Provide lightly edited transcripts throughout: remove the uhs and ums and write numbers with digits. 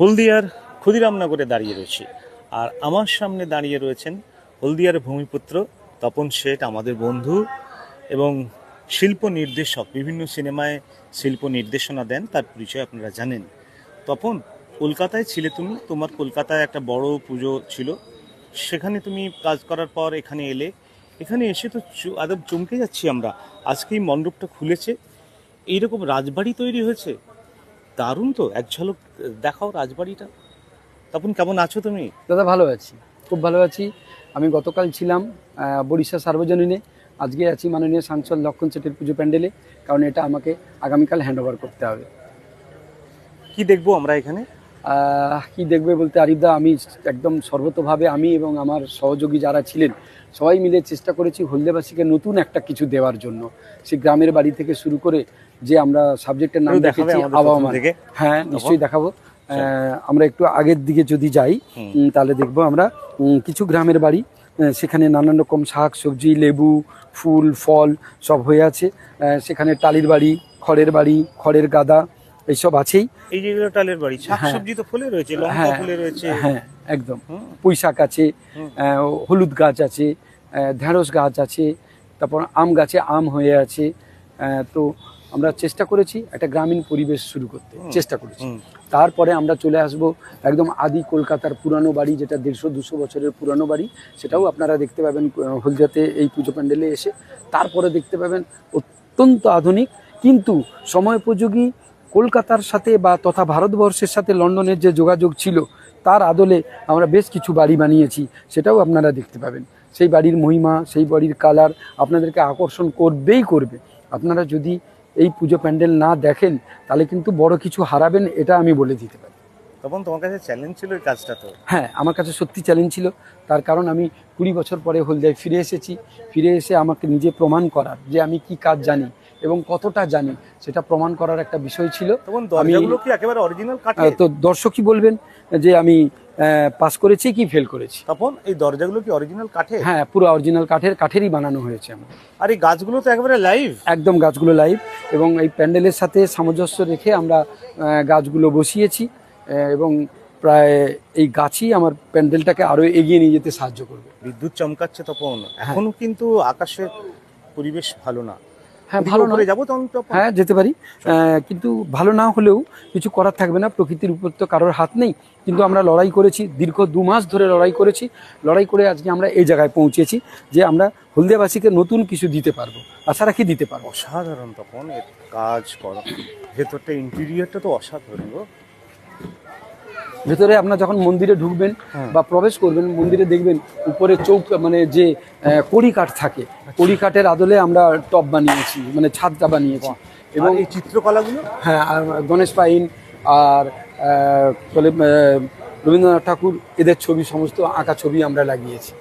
হলদিয়ার ক্ষুদিরামনগরে দাঁড়িয়ে রয়েছে, আর আমার সামনে দাঁড়িয়ে রয়েছেন হলদিয়ার ভূমিপুত্র তপন শেঠ, আমাদের বন্ধু এবং শিল্প নির্দেশক। বিভিন্ন সিনেমায় শিল্প নির্দেশনা দেন, তার পরিচয় আপনারা জানেন। তপন, কলকাতায় ছিলে তুমি, তোমার কলকাতায় একটা বড় পুজো ছিল, সেখানে তুমি কাজ করার পর এখানে এলে। এখানে এসে তো আদব চমকে যাচ্ছি আমরা। আজকেই মণ্ডপটা খুলেছে, এইরকম রাজবাড়ি তৈরি হয়েছে, দারুণ তো। এক ঝলক দেখাও রাজবাড়িটা। তখন কেমন আছো তুমি? দাদা ভালো আছি, খুব ভালো আছি। আমি গতকাল ছিলাম বরিশা সার্বজনীনে, আজকে আছি মাননীয় সাংসদ লক্ষণ শেঠের পুজো প্যান্ডেলে, কারণ এটা আমাকে আগামীকাল হ্যান্ডওভার করতে হবে। কি দেখবো আমরা এখানে? কি দেখবে বলতে আরিফদা, আমি একদম সর্বতভাবে আমি এবং আমার সহযোগী যারা ছিলেন সবাই মিলে চেষ্টা করেছি হলদিয়াবাসীকে নতুন একটা কিছু দেওয়ার জন্য। সেই গ্রামের বাড়ি থেকে শুরু করে যে আমরা সাবজেক্টের নাম দেখেছি আবহাওয়া। হ্যাঁ, নিশ্চয়ই দেখাবো। আমরা একটু আগের দিকে যদি যাই তাহলে দেখবো আমরা কিছু গ্রামের বাড়ি, সেখানে নানান রকম শাক সবজি, লেবু, ফুল ফল সব হয়ে আছে। সেখানে টালির বাড়ি, খড়ের গাদা এইসব আছেই। এই যেগুলো টালের বাড়ি, শাকসবজি তো ফুলে রয়েছে, লঙ্কা ফুলে রয়েছে। হ্যাঁ একদম, পুঁই শাক আছে, হলুদ গাছ আছে, ঢেঁড়স গাছ আছে, তারপর আম গাছে আম হয়ে আছে। তো আমরা চেষ্টা করেছি একটা গ্রামীণ পরিবেশ শুরু করতে চেষ্টা করেছি। তারপরে আমরা চলে আসব একদম আদি কলকাতার পুরানো বাড়ি, যেটা 150-200 বছরের পুরানো বাড়ি, সেটাও আপনারা দেখতে পাবেন হলদিয়াতে এই পুজো প্যান্ডেলে এসে। তারপরে দেখতে পাবেন অত্যন্ত আধুনিক কিন্তু সময়োপযোগী কলকাতার সাথে বা তথা ভারতবর্ষের সাথে লন্ডনের যে যোগাযোগ ছিল তার আদলে আমরা বেশ কিছু বাড়ি বানিয়েছি, সেটাও আপনারা দেখতে পাবেন। সেই বাড়ির মহিমা, সেই বাড়ির কালার আপনাদেরকে আকর্ষণ করবেই করবে। আপনারা যদি এই পুজো প্যান্ডেল না দেখেন তাহলে কিন্তু বড় কিছু হারাবেন, এটা আমি বলে দিতে পারি। তখন তোমার কাছে চ্যালেঞ্জ ছিল এই কাজটা? তো হ্যাঁ, আমার কাছে সত্যি চ্যালেঞ্জ ছিল, তার কারণ আমি 20 বছর পরে হলদিয়ায় ফিরে এসেছি। ফিরে এসে আমাকে নিজে প্রমাণ করার যে আমি কি কাজ জানি এবং কতটা জানি, সেটা প্রমাণ করার একটা বিষয় ছিল। তো দর্শকই বলবেন যে আমি পাস করেছি কি ফেল করেছি। তখন এই দরজাগুলো কি অরিজিনাল কাঠে? হ্যাঁ, পুরো অরিজিনাল কাঠেরই বানানো হয়েছে আমার। আর এই গাছগুলো তো একেবারে লাইভ? একদম, গাছগুলো লাইভ, এবং এই প্যান্ডেলের সাথে সামঞ্জস্য রেখে আমরা গাছগুলো বসিয়েছি, এবং প্রায় এই গাছই আমার প্যান্ডেলটাকে আরো এগিয়ে নিয়ে যেতে সাহায্য করবে। বিদ্যুৎ চমকাচ্ছে তখন, এখনো কিন্তু আকাশের পরিবেশ ভালো না। হ্যাঁ, ভালো না যাবো তখন? হ্যাঁ, যেতে পারি, কিন্তু ভালো না হলেও কিছু করার থাকবে না, প্রকৃতির উপর তো কারোর হাত নেই। কিন্তু আমরা লড়াই করেছি, দীর্ঘ 2 মাস ধরে লড়াই করেছি। লড়াই করে আজকে আমরা এই জায়গায় পৌঁছেছি যে আমরা হলদিয়াবাসীকে নতুন কিছু দিতে পারবো, আশা রাখি দিতে পারবো। অসাধারণ তখন এর কাজ করা, ভেতরটা ইন্টেরিয়রটা তো অসাধারণ গো। ভেতরে আপনার যখন মন্দিরে ঢুকবেন বা প্রবেশ করবেন, মন্দিরে দেখবেন উপরে চৌক মানে যে কড়ি কাঠ থাকে, কড়ি কাঠের আদলে আমরা টপ বানিয়েছি, মানে ছাদটা বানিয়েছি। এবং এই চিত্রকলাগুলো, হ্যাঁ, আর গণেশ পাইন আর রবীন্দ্রনাথ ঠাকুর এদের ছবি, সমস্ত আঁকা ছবি আমরা লাগিয়েছি।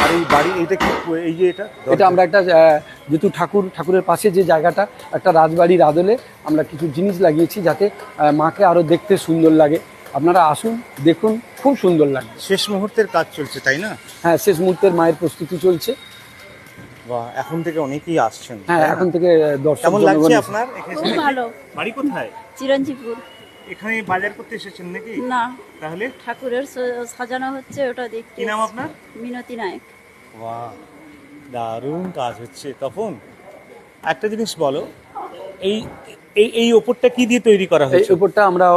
আর এই বাড়ি এইটা কি, এই যে এটা আমরা একটা যেহেতু ঠাকুরের পাশে যে জায়গাটা, একটা রাজবাড়ির আদলে আমরা কিছু জিনিস লাগিয়েছি যাতে মাকে আরো দেখতে সুন্দর লাগে। আপনারা আসুন, দেখুন, খুব সুন্দর লাগে। শেষ মুহূর্তের কাজ চলছে, তাই না? হ্যাঁ, শেষ মুহূর্তের মায়ের প্রস্তুতি চলছে। বাহ, এখন থেকে অনেকেই আসছেন। হ্যাঁ, এখন থেকে দর্শক। কেমন লাগছে আপনার? খুব ভালো। বাড়ি কোথায়? চিরঞ্জীবপুর। এখানে বাজার করতে এসেছেন নাকি? না, তাহলে ঠাকুরের সাজানো হচ্ছে, ওটা দেখতে। কি নাম আপনার? মিনতি নায়ক। বাহ, দারুণ কাজ হচ্ছে। তখন একটা জিনিস বলো, এই এই ওপরটা কি দিয়ে তৈরি করা হয়েছে? এই ওপরটা আমরা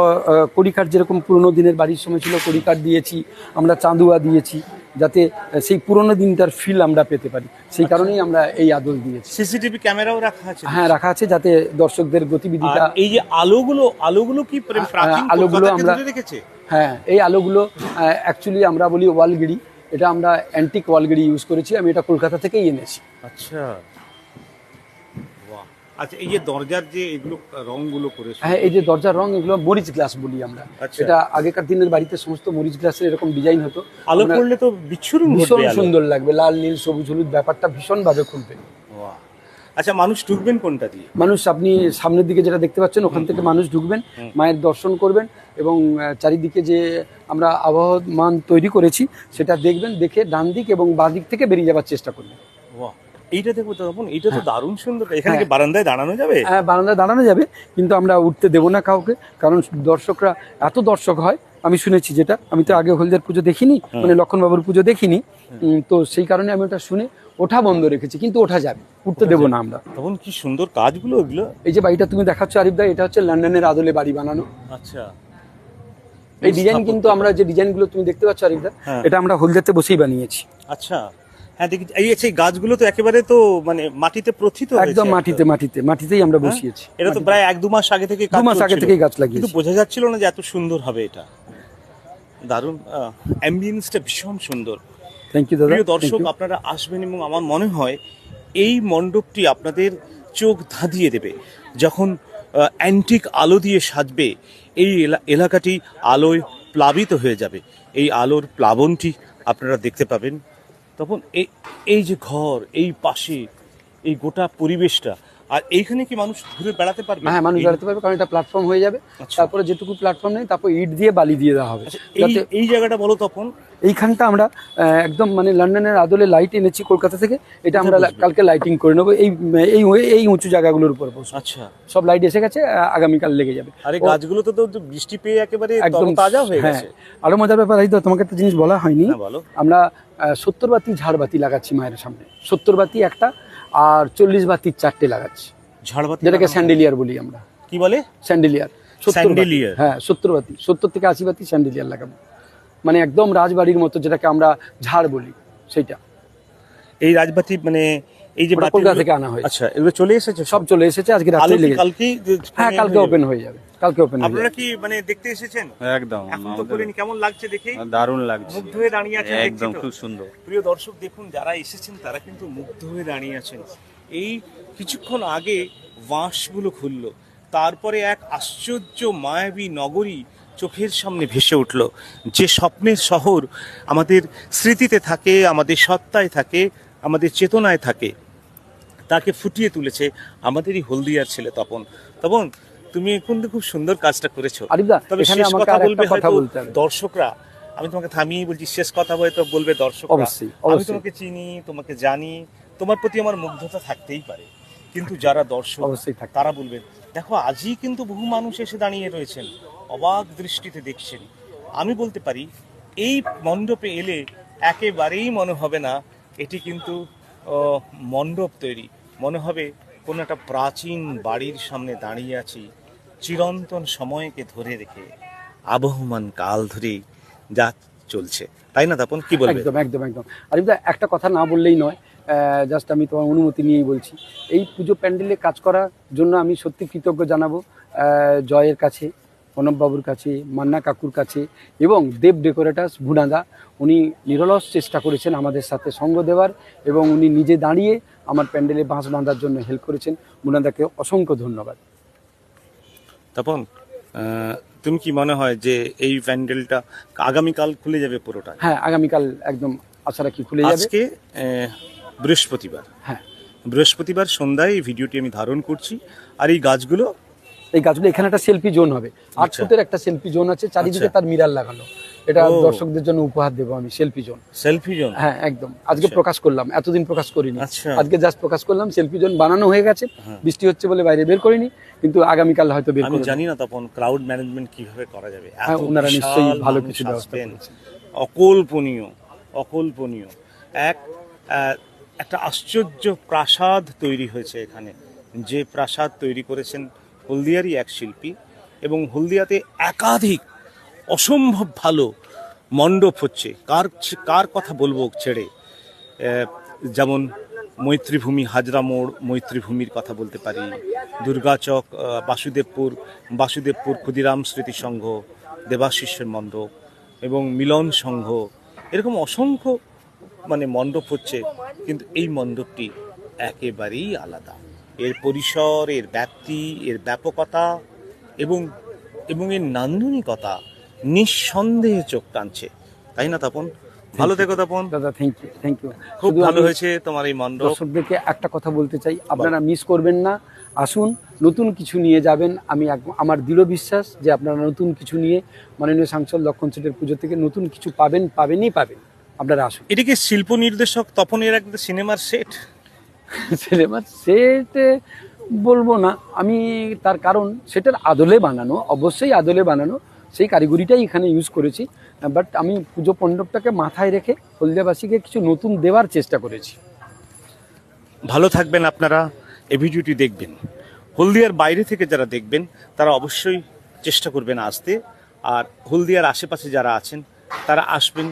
কড়িকাঠ, যেরকম পুরোনো দিনের বাড়ির সময় ছিল কড়িকাঠ দিয়েছি, আমরা চাঁদুয়া দিয়েছি, যাতে সেই পুরোনো দিনটার ফিল আমরা পেতে পারি। সেই কারণেই আমরা এই আদল দিয়েছি। সিসিটিভি ক্যামেরাও রাখা আছে? হ্যাঁ, রাখা আছে, যাতে দর্শকদের গতিবিধিটা। এই যে আলোগুলো কি প্রাচীন আলোগুলো আমরা রেখেছে? হ্যাঁ, এই আলোগুলো অ্যাকচুয়ালি আমরা বলি ওয়ালগিরি, এটা আমরা অ্যান্টিক ওয়ালগিরি ইউজ করেছি। আমি এটা কলকাতা থেকেই এনেছি। আচ্ছা, বাহ। আচ্ছা, এই যে দরজার যে এগুলো রংগুলো করেছে, হ্যাঁ, এই যে দরজার রং, এগুলো মরিচ গ্লাস বলি আমরা। এটা আগেকার দিনের বাড়িতে সমস্ত মরিচ গ্লাসের এরকম ডিজাইন হতো। আলো করলে তো বিচ্ছুরণ, ভীষণ সুন্দর লাগবে, লাল নীল সবুজ হলুদ, ব্যাপারটা ভীষণ ভাবে খুলবে। আচ্ছা, মানুষ ঢুকবেন কোনটা দিয়ে? মানুষ, আপনি সামনের দিকে যেটা দেখতে পাচ্ছেন ওখান থেকে মানুষ ঢুকবেন, মায়ের দর্শন করবেন, এবং চারিদিকে যে আমরা আবহমান তৈরি করেছি সেটা দেখবেন, দেখে ডান দিক এবং বাঁ দিক থেকে বেরিয়ে যাওয়ার চেষ্টা করবেন। এইটা দেখবো তপন, এইটা তো হ্যাঁ। দারুণ সুন্দর। এখানে কি হ্যাঁ। বারান্দায় দাঁড়ানো যাবে? হ্যাঁ, বারান্দায় দাঁড়ানো যাবে, কিন্তু আমরা উঠতে দেবো না কাউকে, কারণ দর্শকরা এত দর্শক হয় আমি শুনেছি, যেটা আমি তো আগে হলদিয়ার পুজো দেখিনি, মানে লক্ষণবাবুর পুজো দেখিনি, তো সেই কারণে আমি ওটা শুনে ওঠা বন্ধ রেখেছি, কিন্তু ওঠা যাবে, উঠতে দেবো না আমরা। তখন কি সুন্দর কাজগুলো এগুলো। এই যে বাড়িটা তুমি দেখাচ্ছ আরিফ দা, এটা হচ্ছে লন্ডনের আদলে বাড়ি বানানো। আচ্ছা, এই ডিজাইন কিন্তু আমরা যে ডিজাইনগুলো তুমি দেখতে পাচ্ছ আরিফ দা, হ্যাঁ। এটা আমরা হলদিয়াতে বসেই বানিয়েছি। আচ্ছা, হ্যাঁ দেখি। এই গাছগুলো তো একেবারে তো মানে মাটিতে প্রথিত হয়েছে একদম মাটিতেই আমরা হ্যাঁ? বসিয়েছি। এটা তো প্রায় 1-2 মাস আগে থেকে 2 মাস আগে থেকেই গাছ কিন্তু লাগিয়েছি। বোঝা যাচ্ছিল না যে এত সুন্দর হবে এটা। দারুণ, অ্যাম্বিয়েন্সটা ভীষণ সুন্দর। থ্যাংক ইউ দাদা। প্রিয় thank দর্শক, you. আপনারা আসবেন এবং আমার মনে হয় এই মণ্ডপটি আপনাদের চোখ ধাঁধিয়ে দেবে। যখন অ্যান্টিক আলো দিয়ে সাজবে, এই এলাকাটি আলোয় প্লাবিত হয়ে যাবে। এই আলোর প্লাবনটি আপনারা দেখতে পাবেন। তখন এই যে ঘর, এই পাশে এই গোটা পরিবেশটা, আর এইখানে কি মানুষ ঘুরে বেড়াতে পারবে? হ্যাঁ, মানুষ বেড়াতে পারবে, কারণ এটা প্ল্যাটফর্ম হয়ে যাবে। আচ্ছা। তারপরে যেটুকু প্ল্যাটফর্ম নেই, তারপর ইট দিয়ে বালি দিয়ে দেওয়া হবে। যাতে এই জায়গাটা বলো তখন। এইখানটা আমরা একদম মানে লন্ডনের আদলে লাইট এনেছি কলকাতা থেকে, এটা আমরা বসবে? কালকে লাইটিং করে নেবো এই উঁচু জায়গাগুলোর উপর বসবো। আচ্ছা, সব লাইট এসে গেছে, আগামীকাল লেগে যাবে। আরে গাছগুলো তো বৃষ্টি পেয়ে একেবারে একদম তাজা হয়ে হ্যাঁ। গেছে। আরো মজার ব্যাপার এই তো, তোমাকে একটা জিনিস বলা হয়নি, হ্যাঁ, বলো। আমরা 70 বাতি ঝাড়বাতি লাগাচ্ছি মায়ের সামনে। 70 বাতি একটা, আর 40 বাতির 4টে লাগাচ্ছি, ঝাড়বাতি যেটাকে লাগানো? স্যান্ডেলিয়ার বলি আমরা। কি বলে? স্যান্ডেলিয়ার। 70 বাতি। স্যান্ডেলিয়ার? হ্যাঁ, 70 বাতি, 70 থেকে 80 বাতি স্যান্ডেলিয়ার লাগাবো, মানে একদম রাজবাড়ির মতো, যেটাকে আমরা ঝাড় বলি সেইটা। এই রাজবাতি মানে এই যে ওটা বাতিগুলো- কলকাতা থেকে আনা হয়েছে। আচ্ছা, এগুলো চলে এসেছে সব চলে এসেছে, আজকে আলো রাতে কি লেগে কালকেই হ্যাঁ, কালকে ওপেন হয়ে যাবে, কালকে ওপেন হয়ে আপনারা যাবে। কি মানে দেখতে এসেছেন? একদম এখন তো আমাদের করিনি, কেমন লাগছে দেখে? দারুণ লাগছে, মুগ্ধ হয়ে দাঁড়িয়ে আছেন, দেখছি একদম তো। খুব সুন্দর। প্রিয় দর্শক দেখুন, যারা এসেছেন তারা কিন্তু মুগ্ধ হয়ে দাঁড়িয়ে আছেন। এই কিছুক্ষণ আগে বাঁশগুলো খুললো, তারপরে এক আশ্চর্য মায়াবী নগরী চোখের সামনে ভেসে উঠল। যে স্বপ্নের শহর আমাদের স্মৃতিতে থাকে, আমাদের সত্তায় থাকে, আমাদের চেতনায় থাকে, তাকে ফুটিয়ে তুলেছে আমাদেরই হলদিয়ার ছেলে তপন। তপন, তুমি কিন্তু খুব সুন্দর কাজটা করেছো। আরিফদা, তবে এখানে শেষ আমাকে কথা আরেকটা বলবে কথা হয়তো বলতে হবে। দর্শকরা। আমি তোমাকে থামিয়ে বলছি, শেষ কথা হয়তো বলবে দর্শকরা। অবশ্যই, আমি অবশ্যই। তোমাকে চিনি, তোমাকে জানি, তোমার প্রতি আমার মুগ্ধতা থাকতেই পারে, কিন্তু যারা দর্শক অবশ্যই থাকে। তারা বলবেন, দেখো আজই কিন্তু বহু মানুষ এসে দাঁড়িয়ে রয়েছেন, অবাক দৃষ্টিতে দেখছেন। আমি বলতে পারি এই মণ্ডপে এলে একেবারেই মনে হবে না এটি কিন্তু মণ্ডপ তৈরি, মনে হবে কোনো একটা প্রাচীন বাড়ির সামনে দাঁড়িয়ে আছি, চিরন্তন সময়কে ধরে রেখে আবহমান কাল ধরেই যা চলছে, তাই না তপন? কি বলবে? একদম একদম একদম আরিফদা, একটা কথা না বললেই নয়, জাস্ট আমি তোমার অনুমতি নিয়েই বলছি। এই পুজো প্যান্ডেলে কাজ করার জন্য আমি সত্যি কৃতজ্ঞ জানাবো জয়ের কাছে, প্রণববাবুর কাছে, মান্না কাকুর কাছে, এবং দেব ডেকোরেটার্স ভুনাদা। উনি নিরলস চেষ্টা করেছেন আমাদের সাথে সঙ্গ দেওয়ার, এবং উনি নিজে দাঁড়িয়ে আমার প্যান্ডেলে বাঁশ বাঁধার জন্য হেল্প করেছেন। মুনাদাকে অসংখ্য ধন্যবাদ। তপন, তুমি কি মনে হয় যে এই প্যান্ডেলটা আগামীকাল খুলে যাবে পুরোটা? হ্যাঁ, আগামীকাল একদম আশা রাখি খুলে যাবে। আজকে বৃহস্পতিবার, হ্যাঁ, বৃহস্পতিবার সন্ধ্যায় এই ভিডিওটি আমি ধারণ করছি। আর এই গাছগুলো, এই গাছগুলো, এখানে একটা সেলফি জোন হবে, 8 আচ্ছা। ফুটের একটা সেলফি জোন আছে, চারিদিকে আচ্ছা। তার মিরার লাগানো। এটা ও। দর্শকদের জন্য উপহার দেবো আমি, সেলফি জোন। Selfie zone? হ্যাঁ, একদম আজকে আচ্ছা। প্রকাশ করলাম, এতদিন প্রকাশ করিনি। আচ্ছা। আজকে জাস্ট প্রকাশ করলাম, সেলফি জোন বানানো হয়ে গেছে, হ্যাঁ। বৃষ্টি হচ্ছে বলে বাইরে বের করিনি, কিন্তু আগামীকাল হয়তো বের আমি করব। জানি না তপন ক্রাউড ম্যানেজমেন্ট কিভাবে করা যাবে। হ্যাঁ, এত ওনারা বিশাল নিশ্চয়ই ভালো মানুষ কিছু ব্যবস্থা আসবেন। করেছেন। অকল্পনীয়, অকল্পনীয় একটা আশ্চর্য প্রাসাদ তৈরি হয়েছে এখানে। যে প্রাসাদ তৈরি করেছেন হলদিয়ারই এক শিল্পী, এবং হলদিয়াতে একাধিক অসম্ভব ভালো মণ্ডপ হচ্ছে। কার কথা বলবো ছেড়ে, যেমন মৈত্রীভূমি, হাজরা মোড় মৈত্রীভূমির কথা বলতে পারি, দুর্গাচক, বাসুদেবপুর ক্ষুদিরাম স্মৃতি সংঘ, দেবাশিসের মণ্ডপ এবং মিলন সংঘ, এরকম অসংখ্য মানে মণ্ডপ হচ্ছে। কিন্তু এই মণ্ডপটি একেবারেই আলাদা। এর পরিসর, এর ব্যাপ্তি, এর ব্যাপকতা এবং এর নান্দনিকতা নিঃসন্দেহে চোখ টানছে, তাই না তপন? ভালো থেকো তপন, দাদা, থ্যাংক ইউ, থ্যাংক ইউ। খুব ভালো হয়েছে তোমার এই মণ্ডপ। দর্শকদেরকে একটা কথা বলতে চাই, আপনারা মিস করবেন না, আসুন, নতুন কিছু নিয়ে যাবেন। আমি আমার দৃঢ় বিশ্বাস যে আপনারা নতুন কিছু নিয়ে মাননীয় সাংসদ লক্ষণ সেটের পুজো থেকে নতুন কিছু পাবেনই পাবেন। আপনারা আসুন। এটা কি শিল্প নির্দেশক তপনের একটা সিনেমার সেট? সিনেমা সেটে বলবো না আমি, তার কারণ সেটার আদলে বানানো, অবশ্যই আদলে বানানো, সেই কারিগরিটাই এখানে ইউজ করেছি। বাট আমি পুজো মণ্ডপটাকে মাথায় রেখে হলদিয়াবাসীকে কিছু নতুন দেওয়ার চেষ্টা করেছি। ভালো থাকবেন আপনারা, এই ভিডিওটি দেখবেন। হলদিয়ার বাইরে থেকে যারা দেখবেন তারা অবশ্যই চেষ্টা করবেন আসতে, আর হলদিয়ার আশেপাশে যারা আছেন তারা আসবেন।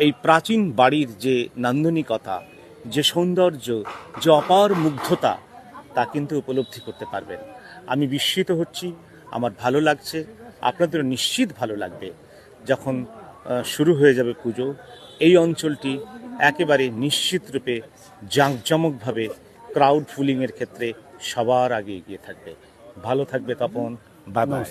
এই প্রাচীন বাড়ির যে নান্দনিকতা, যে সৌন্দর্য, যে অপার মুগ্ধতা, তা কিন্তু উপলব্ধি করতে পারবেন। আমি বিস্মিত হচ্ছি, আমার ভালো লাগছে, আপনাদেরও নিশ্চিত ভালো লাগবে। যখন শুরু হয়ে যাবে পুজো, এই অঞ্চলটি একেবারে নিশ্চিত রূপে জাঁকজমকভাবে ক্রাউড ফুলিংয়ের ক্ষেত্রে সবার আগে এগিয়ে থাকবে। ভালো থাকবে তপন, বাই বাই।